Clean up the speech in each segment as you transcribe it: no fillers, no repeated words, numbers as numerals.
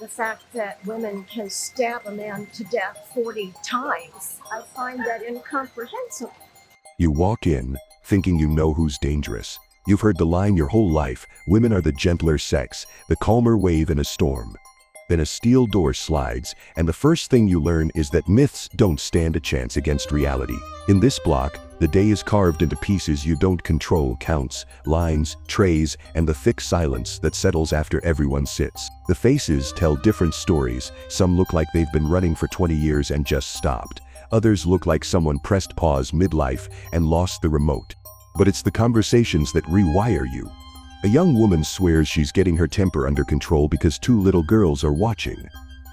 The fact that women can stab a man to death 40 times, I find that incomprehensible. You walk in, thinking you know who's dangerous. You've heard the line your whole life, women are the gentler sex, the calmer wave in a storm. Then a steel door slides, and the first thing you learn is that myths don't stand a chance against reality. In this block, the day is carved into pieces you don't control: counts, lines, trays, and the thick silence that settles after everyone sits. The faces tell different stories. Some look like they've been running for 20 years and just stopped. Others look like someone pressed pause midlife and lost the remote. But it's the conversations that rewire you. A young woman swears she's getting her temper under control because two little girls are watching.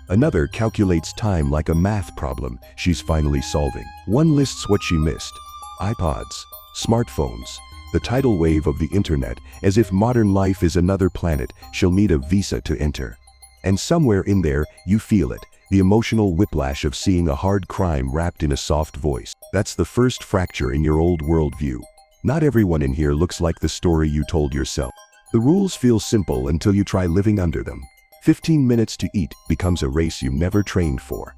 Another calculates time like a math problem she's finally solving. One lists what she missed: iPods, smartphones, the tidal wave of the internet, as if modern life is another planet she'll need a visa to enter. And somewhere in there, you feel it, the emotional whiplash of seeing a hard crime wrapped in a soft voice. That's the first fracture in your old worldview. Not everyone in here looks like the story you told yourself. The rules feel simple until you try living under them. 15 minutes to eat becomes a race you never trained for.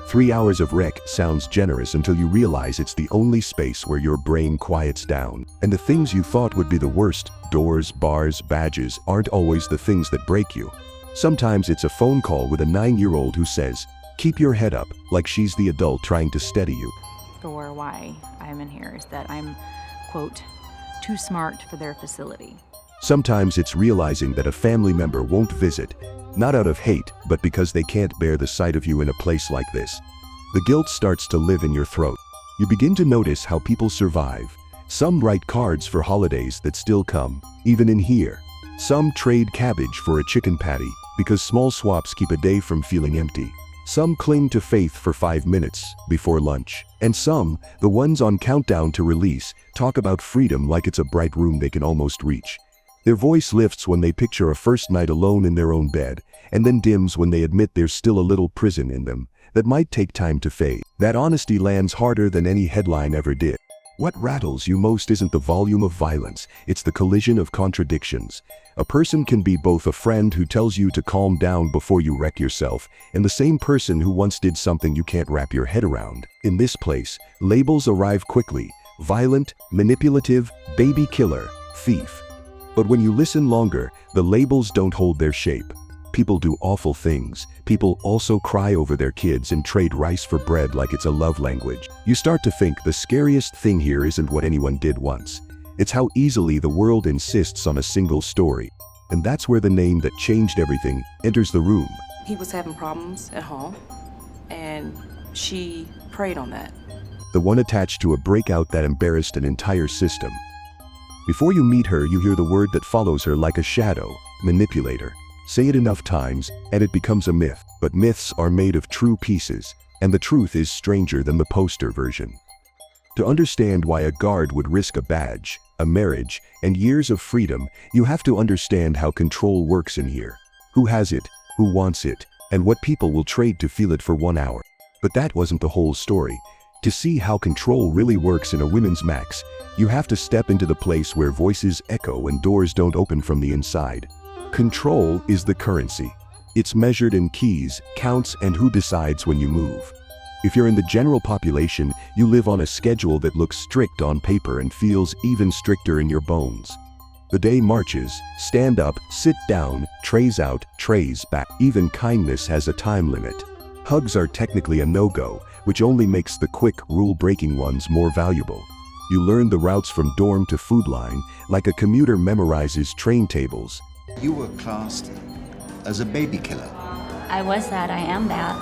3 hours of rec sounds generous until you realize it's the only space where your brain quiets down. And the things you thought would be the worst, doors, bars, badges, aren't always the things that break you. Sometimes it's a phone call with a 9-year-old who says, "Keep your head up," like she's the adult trying to steady you. For why I'm in here is that I'm, quote, too smart for their facility. Sometimes it's realizing that a family member won't visit, not out of hate, but because they can't bear the sight of you in a place like this. The guilt starts to live in your throat. You begin to notice how people survive. Some write cards for holidays that still come, even in here. Some trade cabbage for a chicken patty, because small swaps keep a day from feeling empty. Some cling to faith for 5 minutes before lunch. And some, the ones on countdown to release, talk about freedom like it's a bright room they can almost reach. Their voice lifts when they picture a first night alone in their own bed, and then dims when they admit there's still a little prison in them that might take time to fade. That honesty lands harder than any headline ever did. What rattles you most isn't the volume of violence, it's the collision of contradictions. A person can be both a friend who tells you to calm down before you wreck yourself, and the same person who once did something you can't wrap your head around. In this place, labels arrive quickly: violent, manipulative, baby killer, thief. But when you listen longer, the labels don't hold their shape. People do awful things. People also cry over their kids and trade rice for bread like it's a love language. You start to think the scariest thing here isn't what anyone did once. It's how easily the world insists on a single story. And that's where the name that changed everything enters the room. He was having problems at home, and she preyed on that. The one attached to a breakout that embarrassed an entire system. Before you meet her, you hear the word that follows her like a shadow: manipulator. Say it enough times, and it becomes a myth. But myths are made of true pieces, and the truth is stranger than the poster version. To understand why a guard would risk a badge, a marriage, and years of freedom, you have to understand how control works in here. Who has it, who wants it, and what people will trade to feel it for 1 hour. But that wasn't the whole story. To see how control really works in a women's max, you have to step into the place where voices echo and doors don't open from the inside. Control is the currency. It's measured in keys, counts, and who decides when you move. If you're in the general population, you live on a schedule that looks strict on paper and feels even stricter in your bones. The day marches: stand up, sit down, trays out, trays back. Even kindness has a time limit. Hugs are technically a no-go, which only makes the quick, rule-breaking ones more valuable. You learn the routes from dorm to food line, like a commuter memorizes train tables. You were classed as a baby killer. I was that, I am that.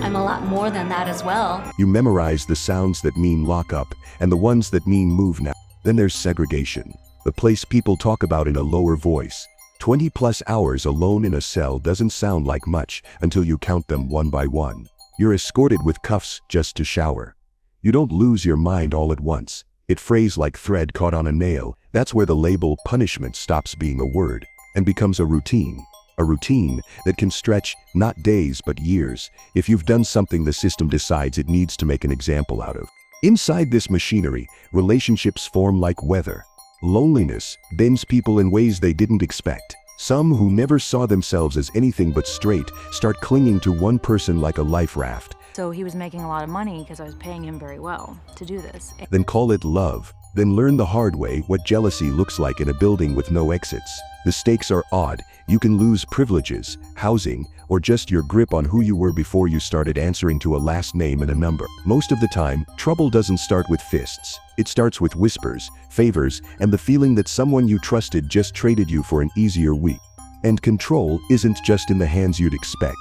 I'm a lot more than that as well. You memorize the sounds that mean lock up, and the ones that mean move now. Then there's segregation, the place people talk about in a lower voice. 20+ hours alone in a cell doesn't sound like much until you count them one by one. You're escorted with cuffs just to shower. You don't lose your mind all at once. It frays like thread caught on a nail. That's where the label punishment stops being a word and becomes a routine. A routine that can stretch not days but years if you've done something the system decides it needs to make an example out of. Inside this machinery, relationships form like weather. Loneliness bends people in ways they didn't expect. Some who never saw themselves as anything but straight start clinging to one person like a life raft. So he was making a lot of money because I was paying him very well to do this. Then call it love. Then learn the hard way what jealousy looks like in a building with no exits. The stakes are odd. You can lose privileges, housing, or just your grip on who you were before you started answering to a last name and a number. Most of the time, trouble doesn't start with fists. It starts with whispers, favors, and the feeling that someone you trusted just traded you for an easier week. And control isn't just in the hands you'd expect.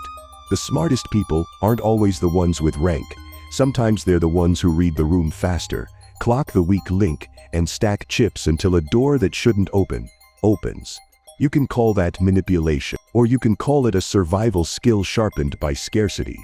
The smartest people aren't always the ones with rank. Sometimes they're the ones who read the room faster, clock the weak link, and stack chips until a door that shouldn't open, opens. You can call that manipulation, or you can call it a survival skill sharpened by scarcity.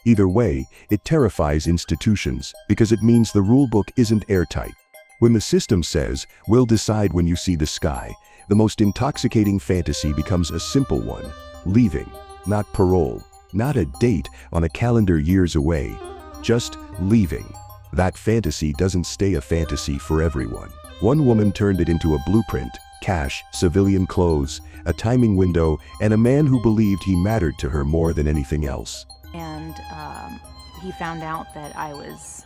Either way, it terrifies institutions because it means the rulebook isn't airtight. When the system says, "We'll decide when you see the sky," the most intoxicating fantasy becomes a simple one: leaving, not parole, not a date on a calendar years away, just leaving. That fantasy doesn't stay a fantasy for everyone. One woman turned it into a blueprint: cash, civilian clothes, a timing window, and a man who believed he mattered to her more than anything else. And he found out that I was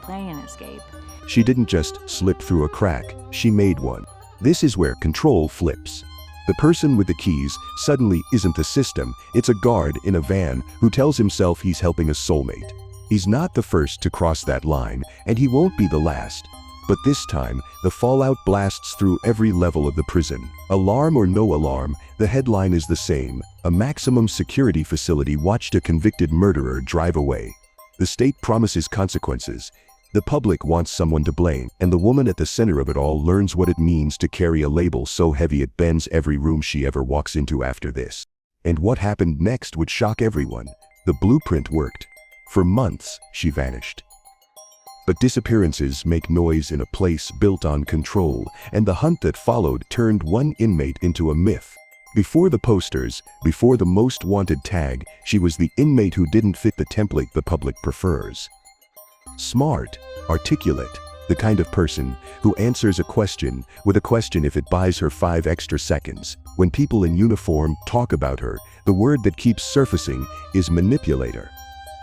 planning an escape. She didn't just slip through a crack, she made one. This is where control flips. The person with the keys suddenly isn't the system, it's a guard in a van who tells himself he's helping a soulmate. He's not the first to cross that line, and he won't be the last. But this time, the fallout blasts through every level of the prison. Alarm or no alarm, the headline is the same: a maximum security facility watched a convicted murderer drive away. The state promises consequences. The public wants someone to blame, and the woman at the center of it all learns what it means to carry a label so heavy it bends every room she ever walks into after this. And what happened next would shock everyone. The blueprint worked. For months, she vanished. But disappearances make noise in a place built on control, and the hunt that followed turned one inmate into a myth. Before the posters, before the most wanted tag, she was the inmate who didn't fit the template the public prefers. Smart, articulate, the kind of person who answers a question with a question if it buys her 5 extra seconds. When people in uniform talk about her, the word that keeps surfacing is manipulator.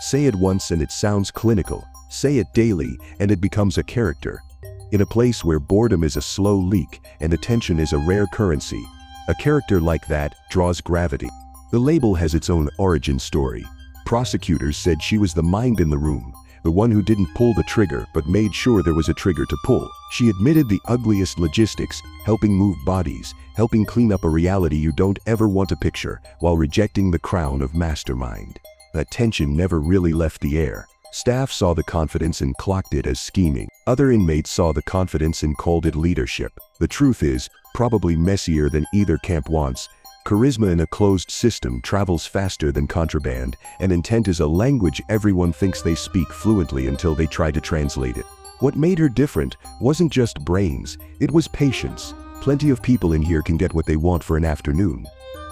Say it once and it sounds clinical. Say it daily and it becomes a character. In a place where boredom is a slow leak and attention is a rare currency, a character like that draws gravity. The label has its own origin story. Prosecutors said she was the mind in the room, the one who didn't pull the trigger but made sure there was a trigger to pull. She admitted the ugliest logistics, helping move bodies, helping clean up a reality you don't ever want to picture, while rejecting the crown of mastermind. That tension never really left the air. Staff saw the confidence and clocked it as scheming. Other inmates saw the confidence and called it leadership. The truth is, probably messier than either camp wants. Charisma in a closed system travels faster than contraband, and intent is a language everyone thinks they speak fluently until they try to translate it. What made her different wasn't just brains, it was patience. Plenty of people in here can get what they want for an afternoon.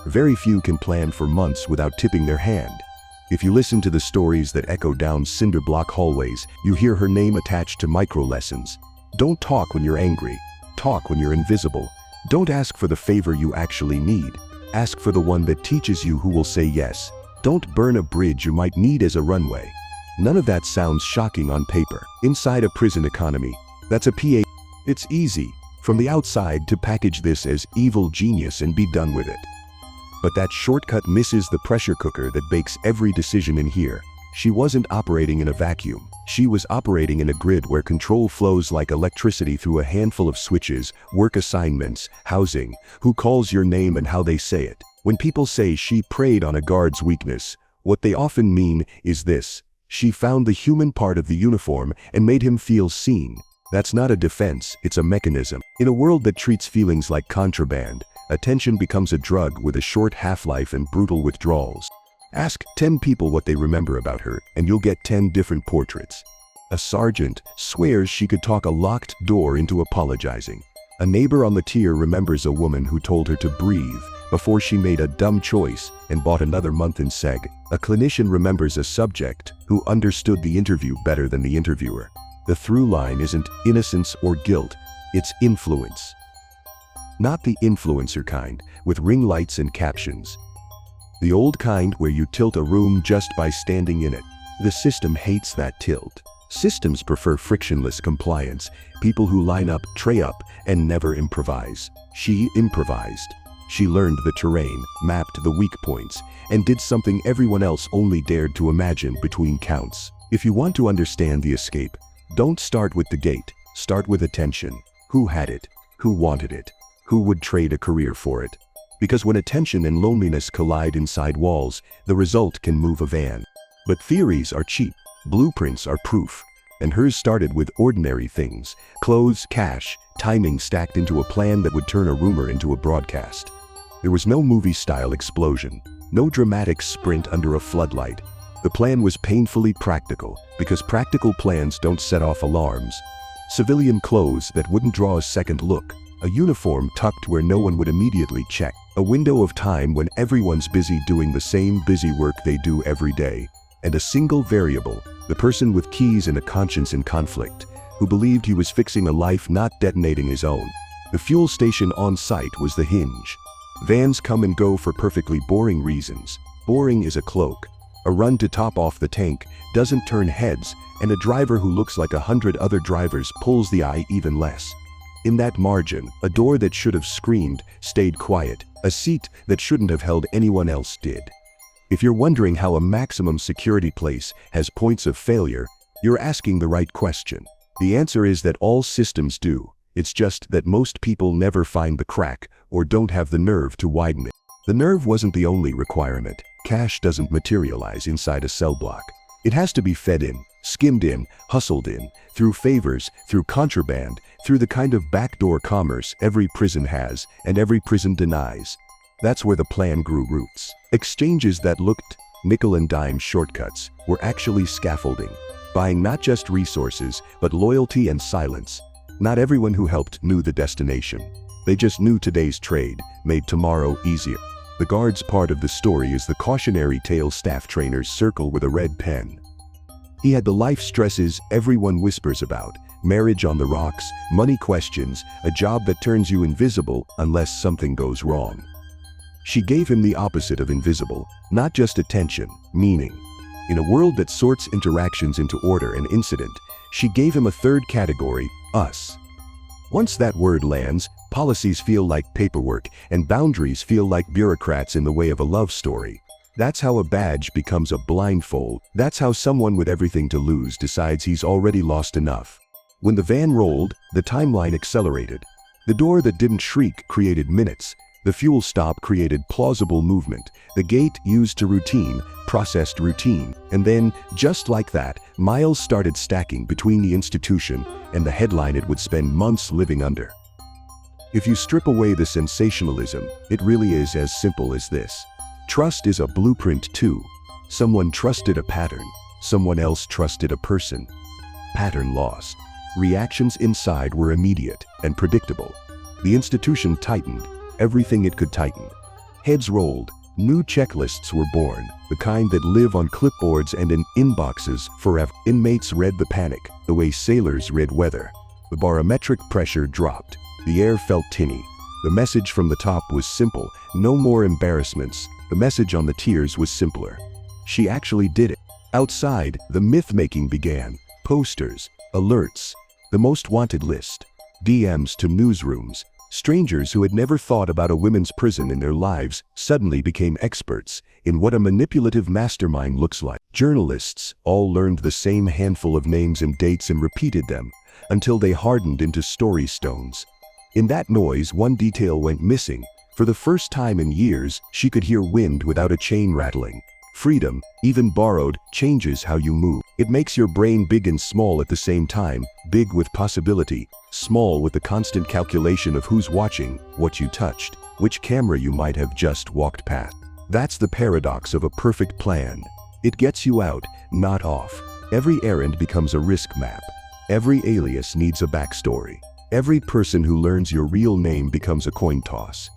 Very few can plan for months without tipping their hand. If you listen to the stories that echo down cinder block hallways, you hear her name attached to micro lessons. Don't talk when you're angry. Talk when you're invisible. Don't ask for the favor you actually need. Ask for the one that teaches you who will say yes. Don't burn a bridge you might need as a runway. None of that sounds shocking on paper. Inside a prison economy, that's a PA. It's easy, from the outside, to package this as evil genius and be done with it. But that shortcut misses the pressure cooker that bakes every decision in here. She wasn't operating in a vacuum. She was operating in a grid where control flows like electricity through a handful of switches: work assignments, housing, who calls your name and how they say it. When people say she preyed on a guard's weakness, what they often mean is this: she found the human part of the uniform and made him feel seen. That's not a defense, it's a mechanism. In a world that treats feelings like contraband, attention becomes a drug with a short half-life and brutal withdrawals. Ask 10 people what they remember about her, and you'll get 10 different portraits. A sergeant swears she could talk a locked door into apologizing. A neighbor on the tier remembers a woman who told her to breathe before she made a dumb choice and bought another month in seg. A clinician remembers a subject who understood the interview better than the interviewer. The through line isn't innocence or guilt, it's influence. Not the influencer kind, with ring lights and captions. The old kind where you tilt a room just by standing in it. The system hates that tilt. Systems prefer frictionless compliance, people who line up, tray up, and never improvise. She improvised. She learned the terrain, mapped the weak points, and did something everyone else only dared to imagine between counts. If you want to understand the escape, don't start with the gate, start with attention. Who had it? Who wanted it? Who would trade a career for it? Because when attention and loneliness collide inside walls, the result can move a van. But theories are cheap, blueprints are proof. And hers started with ordinary things: clothes, cash, timing stacked into a plan that would turn a rumor into a broadcast. There was no movie-style explosion, no dramatic sprint under a floodlight. The plan was painfully practical, because practical plans don't set off alarms. Civilian clothes that wouldn't draw a second look, a uniform tucked where no one would immediately check, a window of time when everyone's busy doing the same busy work they do every day, and a single variable, the person with keys and a conscience in conflict, who believed he was fixing a life, not detonating his own. The fuel station on site was the hinge. Vans come and go for perfectly boring reasons. Boring is a cloak. A run to top off the tank doesn't turn heads, and a driver who looks like 100 other drivers pulls the eye even less. In that margin, a door that should have screamed stayed quiet. A seat that shouldn't have held anyone else did. If you're wondering how a maximum security place has points of failure, you're asking the right question. The answer is that all systems do. It's just that most people never find the crack or don't have the nerve to widen it. The nerve wasn't the only requirement. Cash doesn't materialize inside a cell block. It has to be fed in, skimmed in, hustled in, through favors, through contraband, through the kind of backdoor commerce every prison has and every prison denies. That's where the plan grew roots. Exchanges that looked nickel and dime shortcuts were actually scaffolding, buying not just resources, but loyalty and silence. Not everyone who helped knew the destination. They just knew today's trade made tomorrow easier. The guard's part of the story is the cautionary tale staff trainers circle with a red pen. He had the life stresses everyone whispers about: marriage on the rocks, money questions, a job that turns you invisible unless something goes wrong. She gave him the opposite of invisible, not just attention, meaning. In a world that sorts interactions into order and incident, she gave him a third category: us. Once that word lands, policies feel like paperwork and boundaries feel like bureaucrats in the way of a love story. That's how a badge becomes a blindfold. That's how someone with everything to lose decides he's already lost enough. When the van rolled, the timeline accelerated. The door that didn't shriek created minutes. The fuel stop created plausible movement. The gate used to routine, processed routine. And then, just like that, miles started stacking between the institution and the headline it would spend months living under. If you strip away the sensationalism, it really is as simple as this. Trust is a blueprint too. Someone trusted a pattern. Someone else trusted a person. Pattern lost. Reactions inside were immediate and predictable. The institution tightened everything it could tighten. Heads rolled. New checklists were born, the kind that live on clipboards and in inboxes forever. Inmates read the panic, the way sailors read weather. The barometric pressure dropped. The air felt tinny. The message from the top was simple: no more embarrassments. The message on the tiers was simpler. She actually did it. Outside, the myth-making began. Posters, alerts, the most wanted list, DMs to newsrooms. Strangers who had never thought about a women's prison in their lives suddenly became experts in what a manipulative mastermind looks like. Journalists all learned the same handful of names and dates and repeated them until they hardened into story stones. In that noise, one detail went missing. For the first time in years, she could hear wind without a chain rattling. Freedom, even borrowed, changes how you move. It makes your brain big and small at the same time, big with possibility, small with the constant calculation of who's watching, what you touched, which camera you might have just walked past. That's the paradox of a perfect plan. It gets you out, not off. Every errand becomes a risk map. Every alias needs a backstory. Every person who learns your real name becomes a coin toss.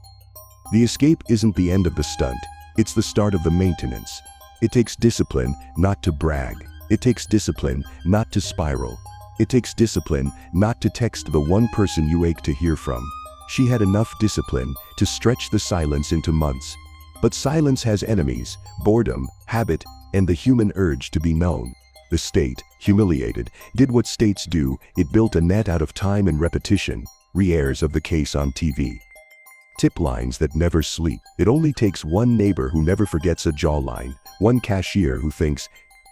The escape isn't the end of the stunt. It's the start of the maintenance. It takes discipline not to brag. It takes discipline not to spiral. It takes discipline not to text the one person you ache to hear from. She had enough discipline to stretch the silence into months. But silence has enemies: boredom, habit, and the human urge to be known. The state, humiliated, did what states do: it built a net out of time and repetition, re-airs of the case on TV. Tip lines that never sleep. It only takes one neighbor who never forgets a jawline, one cashier who thinks,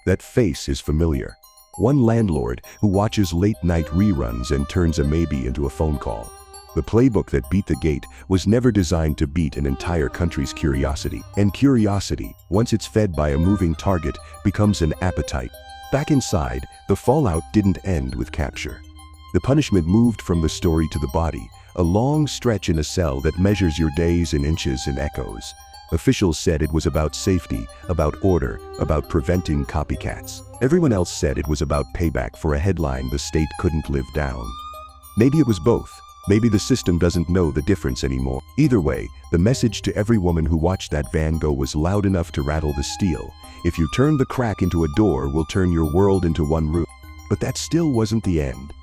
"That face is familiar," one landlord who watches late-night reruns and turns a maybe into a phone call. The playbook that beat the gate was never designed to beat an entire country's curiosity. And curiosity, once it's fed by a moving target, becomes an appetite. Back inside, the fallout didn't end with capture. The punishment moved from the story to the body, a long stretch in a cell that measures your days in inches and echoes. Officials said it was about safety, about order, about preventing copycats. Everyone else said it was about payback for a headline the state couldn't live down. Maybe it was both. Maybe the system doesn't know the difference anymore. Either way, the message to every woman who watched that van go was loud enough to rattle the steel. If you turn the crack into a door, we'll turn your world into one room. But that still wasn't the end.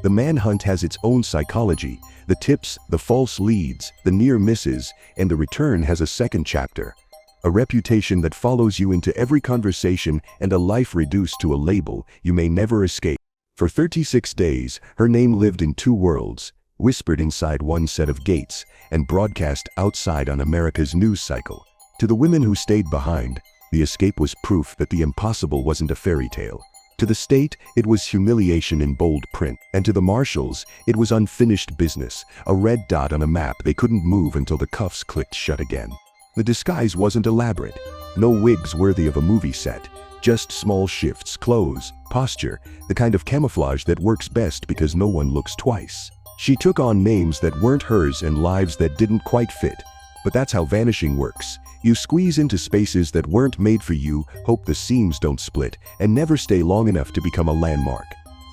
The manhunt has its own psychology. The tips, the false leads, the near misses, and the return has a second chapter. A reputation that follows you into every conversation and a life reduced to a label you may never escape. For 36 days, her name lived in two worlds, whispered inside one set of gates and broadcast outside on America's news cycle. To the women who stayed behind, the escape was proof that the impossible wasn't a fairy tale. To the state, it was humiliation in bold print. And to the marshals, it was unfinished business, a red dot on a map they couldn't move until the cuffs clicked shut again. The disguise wasn't elaborate. No wigs worthy of a movie set. Just small shifts, clothes, posture, the kind of camouflage that works best because no one looks twice. She took on names that weren't hers and lives that didn't quite fit. But that's how vanishing works. You squeeze into spaces that weren't made for you, hope the seams don't split, and never stay long enough to become a landmark.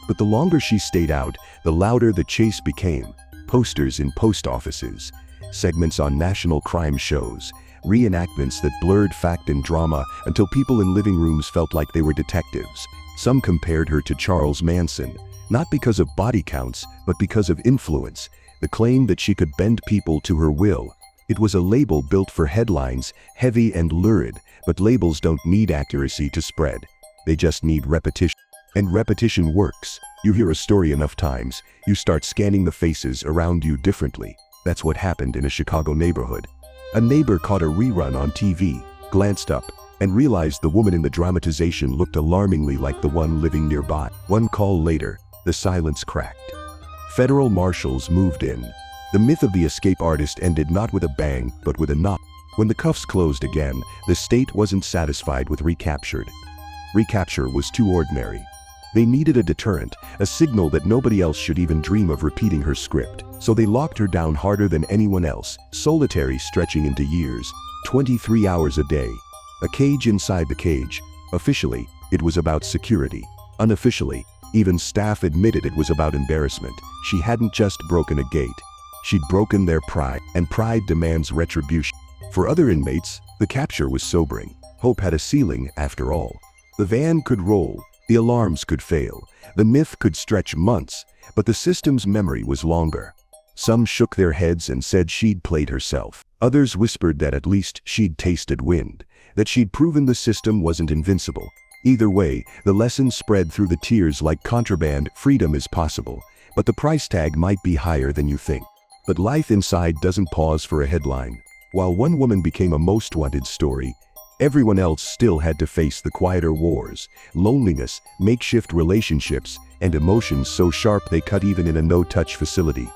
But the longer she stayed out, the louder the chase became. Posters in post offices, segments on national crime shows, reenactments that blurred fact and drama until people in living rooms felt like they were detectives. Some compared her to Charles Manson. Not because of body counts, but because of influence, the claim that she could bend people to her will. It was a label built for headlines, heavy and lurid, but labels don't need accuracy to spread. They just need repetition. And repetition works. You hear a story enough times, you start scanning the faces around you differently. That's what happened in a Chicago neighborhood. A neighbor caught a rerun on TV, glanced up, and realized the woman in the dramatization looked alarmingly like the one living nearby. One call later, the silence cracked. Federal marshals moved in. The myth of the escape artist ended not with a bang, but with a knock. When the cuffs closed again, the state wasn't satisfied with recaptured. Recapture was too ordinary. They needed a deterrent, a signal that nobody else should even dream of repeating her script. So they locked her down harder than anyone else, solitary stretching into years, 23 hours a day. A cage inside the cage. Officially, it was about security. Unofficially, even staff admitted it was about embarrassment. She hadn't just broken a gate. She'd broken their pride, and pride demands retribution. For other inmates, the capture was sobering. Hope had a ceiling, after all. The van could roll, the alarms could fail, the myth could stretch months, but the system's memory was longer. Some shook their heads and said she'd played herself. Others whispered that at least she'd tasted wind, that she'd proven the system wasn't invincible. Either way, the lesson spread through the tears like contraband. Freedom is possible, but the price tag might be higher than you think. But life inside doesn't pause for a headline. While one woman became a most wanted story, everyone else still had to face the quieter wars, loneliness, makeshift relationships, and emotions so sharp they cut even in a no-touch facility.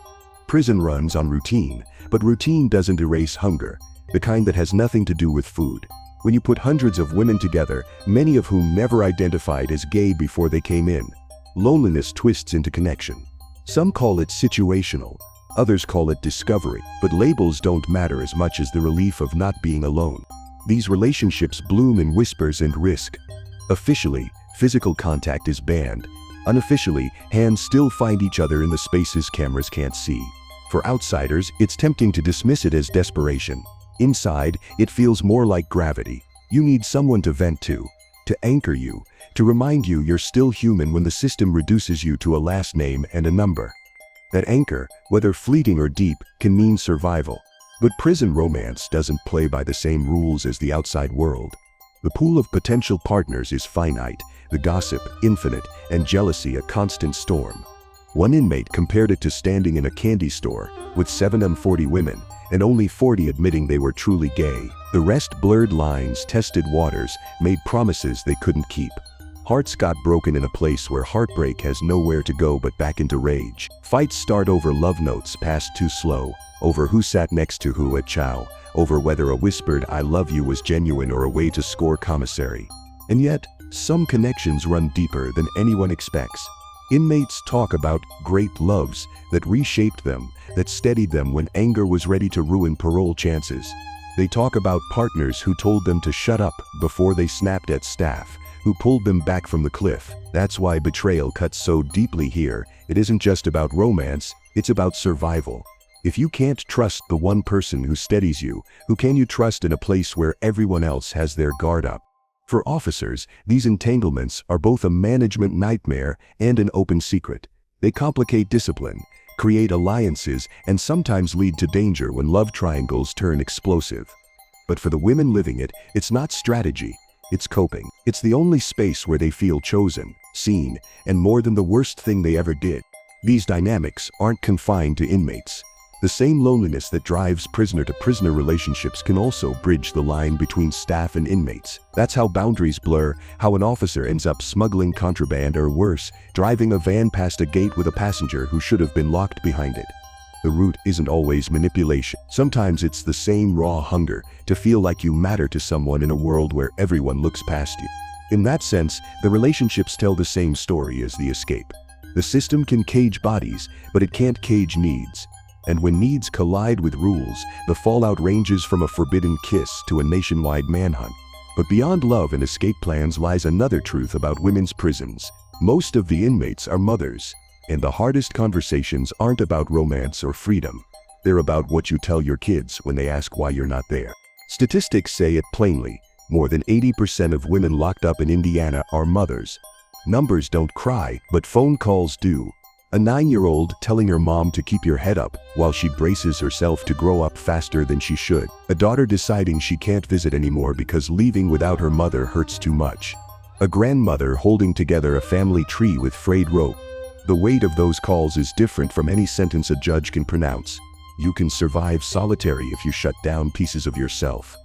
Prison runs on routine, but routine doesn't erase hunger, the kind that has nothing to do with food. When you put hundreds of women together, many of whom never identified as gay before they came in, loneliness twists into connection. Some call it situational, others call it discovery, but labels don't matter as much as the relief of not being alone. These relationships bloom in whispers and risk. Officially, physical contact is banned. Unofficially, hands still find each other in the spaces cameras can't see. For outsiders, it's tempting to dismiss it as desperation. Inside, it feels more like gravity. You need someone to vent to anchor you, to remind you you're still human when the system reduces you to a last name and a number. That anchor, whether fleeting or deep, can mean survival. But prison romance doesn't play by the same rules as the outside world. The pool of potential partners is finite, the gossip infinite, and jealousy a constant storm. One inmate compared it to standing in a candy store with 740 women and only 40 admitting they were truly gay. The rest blurred lines, tested waters, made promises they couldn't keep. Hearts got broken in a place where heartbreak has nowhere to go but back into rage. Fights start over love notes passed too slow, over who sat next to who at chow, over whether a whispered "I love you" was genuine or a way to score commissary. And yet, some connections run deeper than anyone expects. Inmates talk about great loves that reshaped them, that steadied them when anger was ready to ruin parole chances. They talk about partners who told them to shut up before they snapped at staff, who pulled them back from the cliff. That's why betrayal cuts so deeply here. It isn't just about romance, it's about survival. If you can't trust the one person who steadies you, who can you trust in a place where everyone else has their guard up? For officers, these entanglements are both a management nightmare and an open secret. They complicate discipline, create alliances, and sometimes lead to danger when love triangles turn explosive. But for the women living it, it's not strategy, it's coping. It's the only space where they feel chosen, seen, and more than the worst thing they ever did. These dynamics aren't confined to inmates. The same loneliness that drives prisoner-to-prisoner relationships can also bridge the line between staff and inmates. That's how boundaries blur, how an officer ends up smuggling contraband or worse, driving a van past a gate with a passenger who should have been locked behind it. The root isn't always manipulation. Sometimes it's the same raw hunger to feel like you matter to someone in a world where everyone looks past you. In that sense, the relationships tell the same story as the escape. The system can cage bodies, but it can't cage needs. And when needs collide with rules, the fallout ranges from a forbidden kiss to a nationwide manhunt. But beyond love and escape plans lies another truth about women's prisons. Most of the inmates are mothers, and the hardest conversations aren't about romance or freedom. They're about what you tell your kids when they ask why you're not there. Statistics say it plainly. More than 80% of women locked up in Indiana are mothers. Numbers don't cry, but phone calls do. A 9-year-old telling her mom to keep your head up while she braces herself to grow up faster than she should. A daughter deciding she can't visit anymore because leaving without her mother hurts too much. A grandmother holding together a family tree with frayed rope. The weight of those calls is different from any sentence a judge can pronounce. You can survive solitary if you shut down pieces of yourself.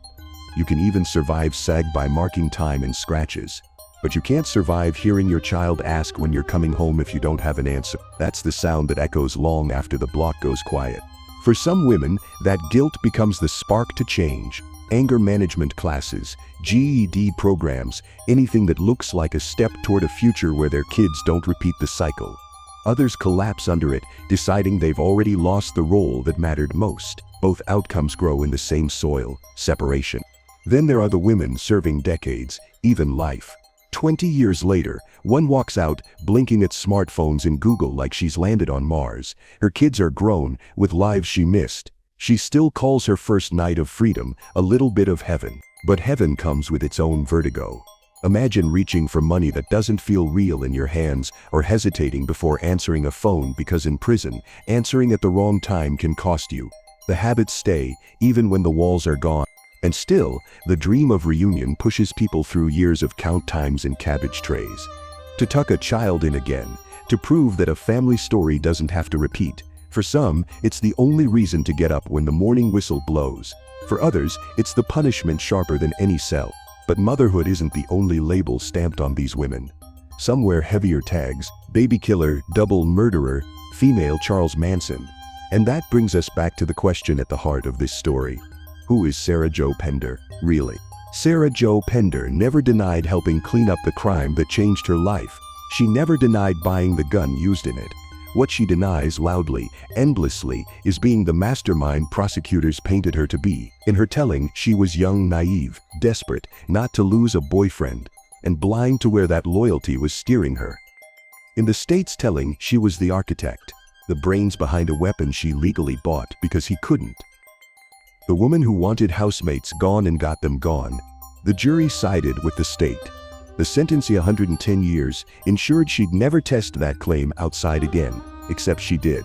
You can even survive SAG by marking time in scratches. But you can't survive hearing your child ask when you're coming home if you don't have an answer. That's the sound that echoes long after the block goes quiet. For some women, that guilt becomes the spark to change. Anger management classes, GED programs, anything that looks like a step toward a future where their kids don't repeat the cycle. Others collapse under it, deciding they've already lost the role that mattered most. Both outcomes grow in the same soil, separation. Then there are the women serving decades, even life. 20 years later, one walks out, blinking at smartphones and Google like she's landed on Mars. Her kids are grown, with lives she missed. She still calls her first night of freedom a little bit of heaven. But heaven comes with its own vertigo. Imagine reaching for money that doesn't feel real in your hands, or hesitating before answering a phone because in prison, answering at the wrong time can cost you. The habits stay, even when the walls are gone. And still, the dream of reunion pushes people through years of count times and cabbage trays. To tuck a child in again, to prove that a family story doesn't have to repeat. For some, it's the only reason to get up when the morning whistle blows. For others, it's the punishment sharper than any cell. But motherhood isn't the only label stamped on these women. Some wear heavier tags: baby killer, double murderer, female Charles Manson. And that brings us back to the question at the heart of this story. Who is Sarah Jo Pender, really? Sarah Jo Pender never denied helping clean up the crime that changed her life. She never denied buying the gun used in it. What she denies loudly, endlessly, is being the mastermind prosecutors painted her to be. In her telling, she was young, naive, desperate not to lose a boyfriend, and blind to where that loyalty was steering her. In the state's telling, she was the architect, the brains behind a weapon she legally bought because he couldn't. The woman who wanted housemates gone and got them gone. The jury sided with the state. The sentence, 110 years, ensured she'd never test that claim outside again, except she did.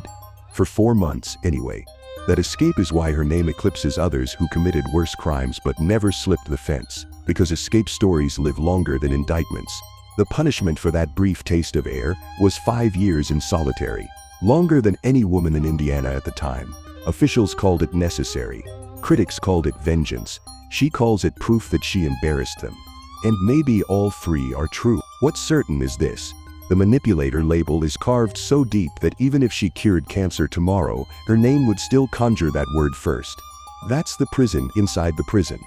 For 4 months, anyway. That escape is why her name eclipses others who committed worse crimes but never slipped the fence, because escape stories live longer than indictments. The punishment for that brief taste of air was 5 years in solitary, longer than any woman in Indiana at the time. Officials called it necessary. Critics called it vengeance. She calls it proof that she embarrassed them. And maybe all three are true. What's certain is this: the manipulator label is carved so deep that even if she cured cancer tomorrow, her name would still conjure that word first. That's the prison inside the prison.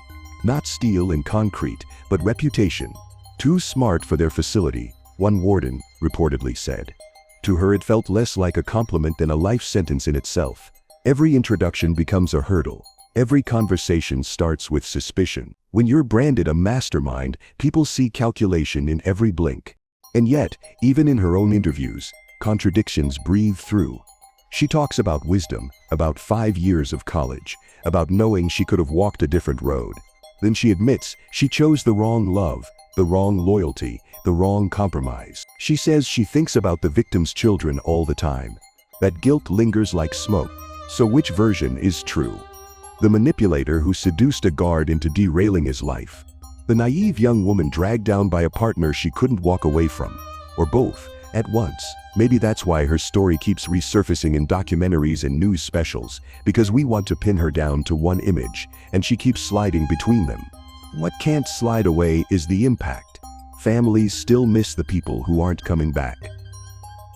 Not steel and concrete, but reputation. Too smart for their facility, one warden reportedly said. To her it felt less like a compliment than a life sentence in itself. Every introduction becomes a hurdle. Every conversation starts with suspicion. When you're branded a mastermind, people see calculation in every blink. And yet, even in her own interviews, contradictions breathe through. She talks about wisdom, about 5 years of college, about knowing she could have walked a different road. Then she admits she chose the wrong love, the wrong loyalty, the wrong compromise. She says she thinks about the victim's children all the time. That guilt lingers like smoke. So which version is true? The manipulator who seduced a guard into derailing his life? The naive young woman dragged down by a partner she couldn't walk away from? Or both, at once? Maybe that's why her story keeps resurfacing in documentaries and news specials, because we want to pin her down to one image, and she keeps sliding between them. What can't slide away is the impact. Families still miss the people who aren't coming back.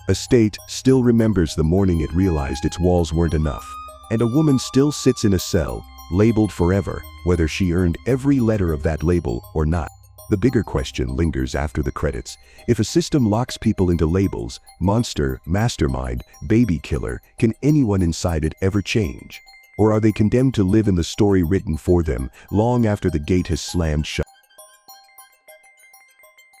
A state still remembers the morning it realized its walls weren't enough. And a woman still sits in a cell, labeled forever, whether she earned every letter of that label or not. The bigger question lingers after the credits. If a system locks people into labels, monster, mastermind, baby killer, can anyone inside it ever change? Or are they condemned to live in the story written for them, long after the gate has slammed shut?